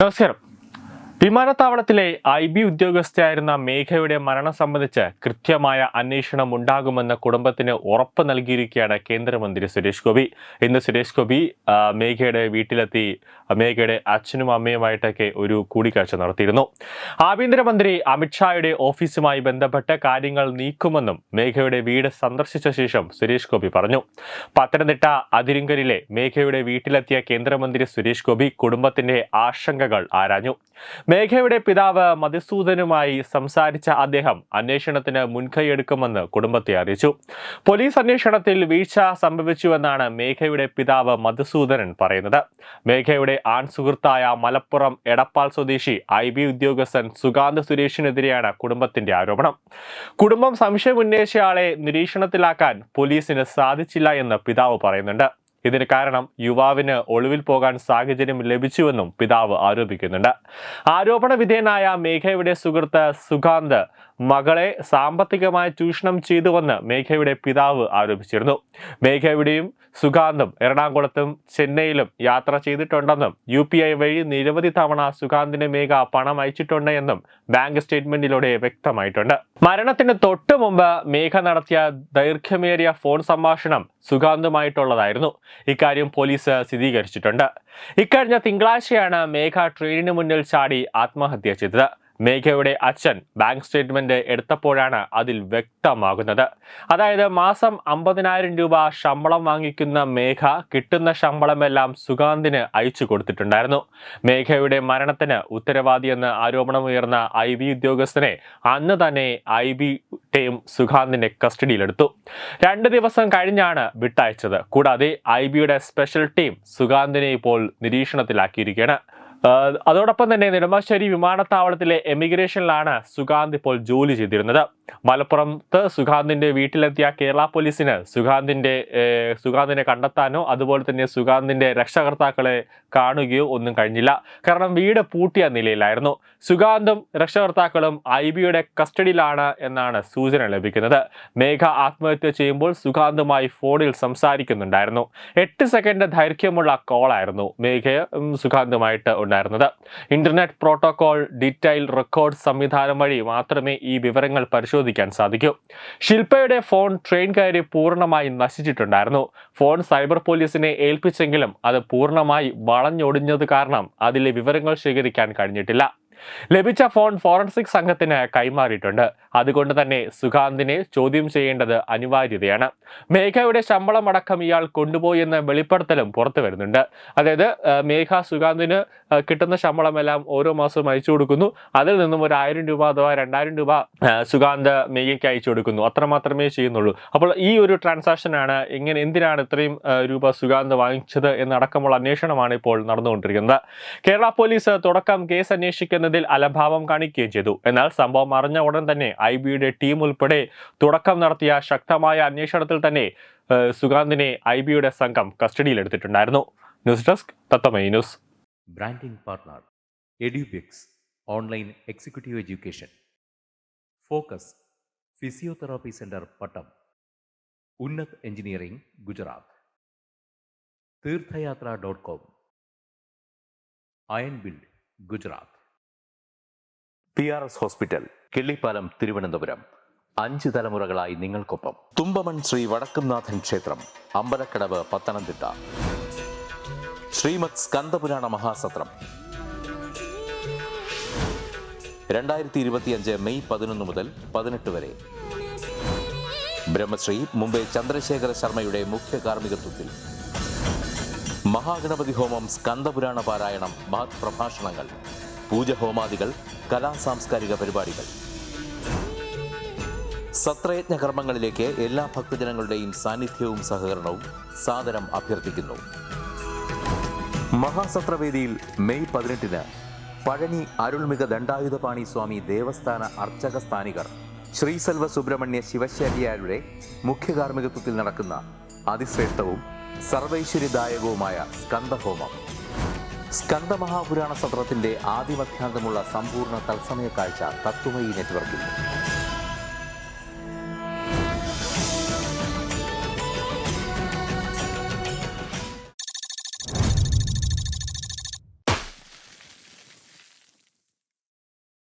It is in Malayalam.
നമസ്കാരം. വിമാനത്താവളത്തിലെ IB ഉദ്യോഗസ്ഥയായിരുന്ന മേഘയുടെ മരണം സംബന്ധിച്ച് കൃത്യമായ അന്വേഷണം ഉണ്ടാകുമെന്ന് കുടുംബത്തിന് ഉറപ്പ് നൽകിയിരിക്കുകയാണ് കേന്ദ്രമന്ത്രി സുരേഷ് ഗോപി. ഇന്ന് സുരേഷ് ഗോപി മേഘയുടെ വീട്ടിലെത്തി മേഘയുടെ അച്ഛനും അമ്മയുമായിട്ടൊക്കെ ഒരു കൂടിക്കാഴ്ച നടത്തിയിരുന്നു. ആഭ്യന്തരമന്ത്രി അമിത്ഷായുടെ ഓഫീസുമായി ബന്ധപ്പെട്ട് കാര്യങ്ങൾ നീക്കുമെന്നും മേഘയുടെ വീട് സന്ദർശിച്ച ശേഷം സുരേഷ് ഗോപി പറഞ്ഞു. പത്തനംതിട്ട അതിരിങ്കലിലെ മേഘയുടെ വീട്ടിലെത്തിയ കേന്ദ്രമന്ത്രി സുരേഷ് ഗോപി കുടുംബത്തിന്റെ ആശങ്കകൾ ആരാഞ്ഞു. മേഘയുടെ പിതാവ് മധുസൂദനുമായി സംസാരിച്ച അദ്ദേഹം അന്വേഷണത്തിന് മുൻകൈയെടുക്കുമെന്ന് കുടുംബത്തെ അറിയിച്ചു. പോലീസ് അന്വേഷണത്തിൽ വീഴ്ച സംഭവിച്ചുവെന്നാണ് മേഘയുടെ പിതാവ് മധുസൂദനൻ പറയുന്നത്. മേഘയുടെ ആൺ സുഹൃത്തായ മലപ്പുറം എടപ്പാൾ സ്വദേശി IB ഉദ്യോഗസ്ഥൻ സുഗാന്ത് സുരേഷിനെതിരെയാണ് കുടുംബത്തിന്റെ ആരോപണം. കുടുംബം സംശയമുന്നയിച്ചയാളെ നിരീക്ഷണത്തിലാക്കാൻ പോലീസിന് സാധിച്ചില്ല എന്ന് പിതാവ് പറയുന്നുണ്ട്. ഇതിന് കാരണം യുവാവിന് ഒളിവിൽ പോകാൻ സാഹചര്യം ലഭിച്ചുവെന്നും പിതാവ് ആരോപിക്കുന്നുണ്ട്. ആരോപണ വിധേയനായ മേഘയുടെ സുഹൃത്ത് സുഗാന്ത് മകളെ സാമ്പത്തികമായി ചൂഷണം ചെയ്തുവെന്ന് മേഘയുടെ പിതാവ് ആരോപിച്ചിരുന്നു. മേഘയുടെയും സുഗാന്തും എറണാകുളത്തും ചെന്നൈയിലും യാത്ര ചെയ്തിട്ടുണ്ടെന്നും UPI വഴി നിരവധി തവണ സുഗാന്തിന് മേഘ പണം അയച്ചിട്ടുണ്ട് എന്നും ബാങ്ക് സ്റ്റേറ്റ്മെന്റിലൂടെ വ്യക്തമായിട്ടുണ്ട്. മരണത്തിന് തൊട്ടു മുമ്പ് മേഘ നടത്തിയ ദൈർഘ്യമേറിയ ഫോൺ സംഭാഷണം സുഗാന്തുമായിട്ടുള്ളതായിരുന്നു. ഇക്കാര്യം പോലീസ് സ്ഥിരീകരിച്ചിട്ടുണ്ട്. ഇക്കഴിഞ്ഞ തിങ്കളാഴ്ചയാണ് മേഘ ട്രെയിനിന് മുന്നിൽ ചാടി ആത്മഹത്യ ചെയ്തത്. മേഘയുടെ അച്ഛൻ ബാങ്ക് സ്റ്റേറ്റ്മെന്റ് എടുത്തപ്പോഴാണ് അതിൽ വ്യക്തമാകുന്നത്. അതായത് മാസം 50,000 രൂപ ശമ്പളം വാങ്ങിക്കുന്ന മേഘ കിട്ടുന്ന ശമ്പളമെല്ലാം സുഗാന്തിന് അയച്ചു കൊടുത്തിട്ടുണ്ടായിരുന്നു. മേഘയുടെ മരണത്തിന് ഉത്തരവാദിയെന്ന് ആരോപണമുയർന്ന IB ഉദ്യോഗസ്ഥനെ അന്ന് തന്നെ IB ടീം സുഗാന്തിന്റെ കസ്റ്റഡിയിലെടുത്തു. 2 ദിവസം കഴിഞ്ഞാണ് വിട്ടയച്ചത്. കൂടാതെ IBയുടെ സ്പെഷ്യൽ ടീം സുഗാന്തിനെ ഇപ്പോൾ നിരീക്ഷണത്തിലാക്കിയിരിക്കുകയാണ്. അതോടൊപ്പം തന്നെ നെടുമ്പാശ്ശേരി വിമാനത്താവളത്തിലെ എമിഗ്രേഷനിലാണ് സുഗാന്ത് ഇപ്പോൾ ജോലി ചെയ്തിരുന്നത്. മലപ്പുറത്ത് സുഗാന്തിന്റെ വീട്ടിലെത്തിയ കേരള പോലീസിന് സുഗാന്തിനെ കണ്ടെത്താനോ അതുപോലെ തന്നെ സുഗാന്തിന്റെ രക്ഷകർത്താക്കളെ കാണുകയോ ഒന്നും കഴിഞ്ഞില്ല. കാരണം വീട് പൂട്ടിയ നിലയിലായിരുന്നു. സുഗാന്തും രക്ഷകർത്താക്കളും IBയുടെ കസ്റ്റഡിയിലാണ് എന്നാണ് സൂചന ലഭിക്കുന്നത്. മേഘ ആത്മഹത്യ ചെയ്യുമ്പോൾ സുഗാന്തുമായി ഫോണിൽ സംസാരിക്കുന്നുണ്ടായിരുന്നു. 8 സെക്കൻഡ് ദൈർഘ്യമുള്ള കോളായിരുന്നു മേഘയും സുഗാന്തുമായിട്ട് ഉണ്ടായിരുന്നത്. ഇന്റർനെറ്റ് പ്രോട്ടോകോൾ ഡീറ്റെയിൽ റെക്കോർഡ് സംവിധാനം വഴി മാത്രമേ ഈ വിവരങ്ങൾ പരിശോധിക്കാൻ സാധിക്കൂ. ശില്പയുടെ ഫോൺ ട്രെയിൻ കയറി പൂർണ്ണമായി നശിച്ചിട്ടുണ്ടായിരുന്നു. ഫോൺ സൈബർ പോലീസിനെ ഏൽപ്പിച്ചെങ്കിലും അത് പൂർണ്ണമായി വളഞ്ഞൊടിഞ്ഞത് കാരണം അതിലെ വിവരങ്ങൾ ശേഖരിക്കാൻ കഴിഞ്ഞിട്ടില്ല. ലഭിച്ച ഫോൺ ഫോറൻസിക് സംഘത്തിന് കൈമാറിയിട്ടുണ്ട്. അതുകൊണ്ട് തന്നെ സുഗാന്തിനെ ചോദ്യം ചെയ്യേണ്ടത് അനിവാര്യതയാണ്. മേഘയുടെ ശമ്പളം അടക്കം ഇയാൾ കൊണ്ടുപോയി എന്ന വെളിപ്പെടുത്തലും പുറത്തു വരുന്നുണ്ട്. അതായത് മേഘ സുഗാന്തിന് കിട്ടുന്ന ശമ്പളമെല്ലാം ഓരോ മാസവും അയച്ചു കൊടുക്കുന്നു. അതിൽ നിന്നും ഒരു 1000 രൂപ അഥവാ 2000 രൂപ സുഗാന്ത് മേഘയ്ക്ക് അയച്ചു കൊടുക്കുന്നു. അത്രമാത്രമേ ചെയ്യുന്നുള്ളൂ. അപ്പോൾ ഈ ഒരു ട്രാൻസാക്ഷനാണ് എന്തിനാണ് ഇത്രയും രൂപ സുഗാന്ത് വാങ്ങിച്ചത് എന്നടക്കമുള്ള അന്വേഷണമാണ് ഇപ്പോൾ നടന്നുകൊണ്ടിരിക്കുന്നത്. കേരള പോലീസ് തുടക്കം കേസ് അന്വേഷിക്കുന്നതിൽ അലംഭാവം കാണിക്കുകയും ചെയ്തു. എന്നാൽ സംഭവം അറിഞ്ഞ ഉടൻ തന്നെ IBയുടെ ടീം ഉൾപ്പെടെ തുടക്കം നടത്തിയ ശക്തമായ അന്വേഷണത്തിൽ തന്നെ സുഗാന്തിനെ IBയുടെ സംഘം കസ്റ്റഡിയിലെടുത്തിട്ടുണ്ടായിരുന്നു. News desk Tatwamayi news. Branding partner Edubix online executive education, focus physiotherapy centre Pattom, Unnath engineering Gujarat, തീർത്ഥയാത്ര.com, iron build Gujarat, PRS hospital Killipalam Thiruvananthapuram. 5 തലമുറകളായി നിങ്ങൾക്കൊപ്പം. തുമ്പമൺ ശ്രീ വടക്കുംനാഥൻ ക്ഷേത്രം അമ്പലക്കടവ് പത്തനംതിട്ട. ശ്രീമദ് സ്കന്ദപുരാണ മഹാസത്രം 2025 മെയ് 11 മുതൽ 18 വരെ. ബ്രഹ്മശ്രീ മുംബൈ ചന്ദ്രശേഖര ശർമ്മയുടെ മുഖ്യ കാർമ്മികത്വത്തിൽ മഹാഗണപതി ഹോമം, സ്കന്ദപുരാണ പാരായണം, മഹത് പ്രഭാഷണങ്ങൾ, പൂജഹോമാദികൾ, കലാസാംസ്കാരിക പരിപാടികൾ. സത്രയജ്ഞ കർമ്മങ്ങളിലേക്ക് എല്ലാ ഭക്തജനങ്ങളുടെയും സാന്നിധ്യവും സഹകരണവും സാദരം അഭ്യർത്ഥിക്കുന്നു. മഹാസത്രവേദിയിൽ മെയ് 18 പഴനി അരുൾമിക ദണ്ഡായുധപാണി സ്വാമി ദേവസ്ഥാന അർച്ചക സ്ഥാനികർ ശ്രീസെൽവ സുബ്രഹ്മണ്യ ശിവശാരിയാരുടെ മുഖ്യ കാർമ്മികത്വത്തിൽ നടക്കുന്ന അതിശ്രേഷ്ഠവും സർവൈശ്വര്യദായകവുമായ സ്കന്ദഹോമം. സ്കന്ദമഹാപുരാണ സത്രത്തിന്റെ ആദിമധ്യാന്തമുള്ള സമ്പൂർണ്ണ തത്സമയ കാഴ്ച തത്വമയി നെറ്റ്വർക്കിൽ.